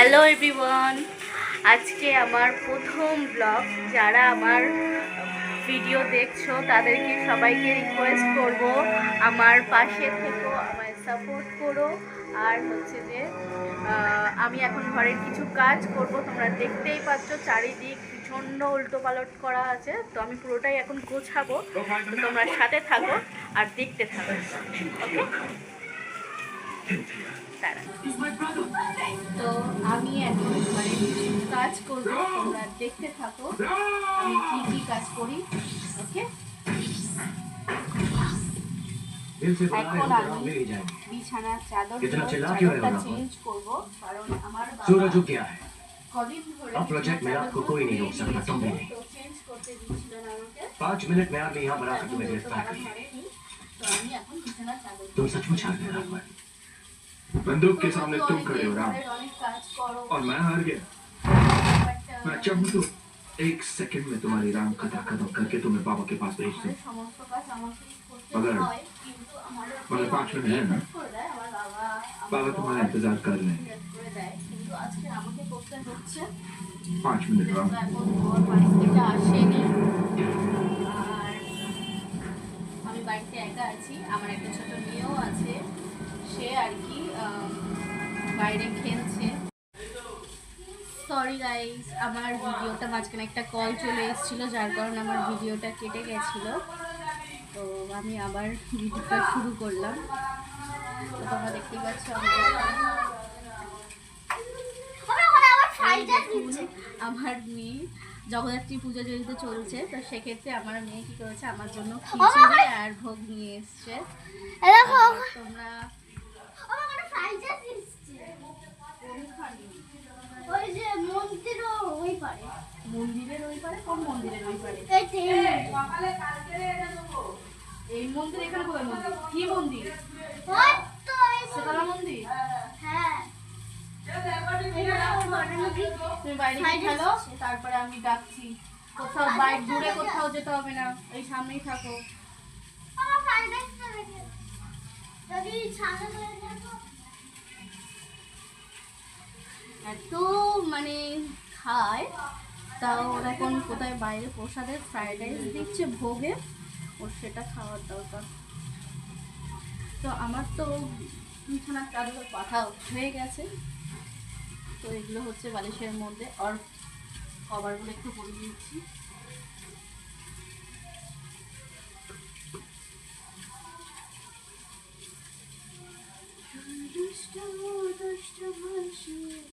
Hello everyone, আজকে আমার প্রথম ব্লগ। যারা আমার ভিডিও দেখছো তাদেরকে সবাইকে রিকোয়েস্ট করব, আমার পাশে থেকো, আমায় সাপোর্ট করো। আর হচ্ছে যে আমি এখন ঘরের কিছু কাজ করব। তোমরা দেখতেই পাচ্ছ চারিদিক ভীষণ উল্টোপালট করা আছে, তো আমি পুরোটাই এখন গোছাবো। তো তোমরা সাথে থাকো আর দেখতে থাকো, ওকে? তো আমি এখন ঘরে কাজ করবো, তোমরা দেখতে থাকো আমি কি কি কাজ করি, ওকে? এখন আমি বিছানার চাদরটা চেঞ্জ করবো, কারণ আমার কদিন ধরে प्रोजेक्ट में आपको कोई नहीं रोक सकता, तुम भी नहीं। তো চেঞ্জ করতে দিচ্ছিল না আমাকে। 5 मिनट में आपने यहाँ बना कर तुम्हें गिरफ्तार कर लिया। তো আমি এখন বিছানার চাদর तुम सचमुच हार गए रामवर। बंदूक के सामने तुम खड़े हो राम, অনেক काज करो, और मैं हार गया। मैं चाहूँ तो 1 सेकंड में तुम्हारी राम खतरा खत्म करके तुम्हें बाबा के पास भेज दूँ। मगर 5 मिनट है ना, बाबा तुम्हारा इंतजार कर रहे हैं। 5 मिनट राम। আমি বাড়িতে একা আছি, আমার একটা ছোট মেয়েও আছে, সে আর কি বাইরে খেলছে। সরি গাইস, আমার ভিডিওটা মাঝখানে একটা কল চলে এসেছিলো, যার কারণে আমার ভিডিওটা কেটে গেছিলো। তো আমি আবার ভিডিওটা শুরু করলাম। তো তোমরা দেখতেই পাচ্ছ আমার মেয়ে জগদ্ধাত্রী পুজো যেহেতু চলছে, তো সেক্ষেত্রে আমার মেয়ে কি করেছে, আমার জন্য খিচুড়ি আর ভোগ নিয়ে এসছে। তোমরা মন্দিরের ওই পারে, কোন মন্দিরের ওই পারে? এই মন্দির এখানে কোথায় মন্দির? কি মন্দির? শীতলা মন্দির। তুমি বাইরে গিয়ে খেলো, তারপরে আমি ডাকছি। কোথাও বাইরে দূরে কোথাও যেতে হবে না, এই সামনেই থাকো। এত মানে খায়, তাও ওরা এখন কোথায় বাইরে প্রসাদের ফ্রাইড রাইস দিচ্ছে ভোগে, ওর সেটা খাওয়ার দরকার। তো আমার তো বিছানার চাদর পাঠা হয়ে গেছে, তো এগুলো হচ্ছে বালিশের মধ্যে, আর কভারগুলো একটু পরে দিচ্ছি।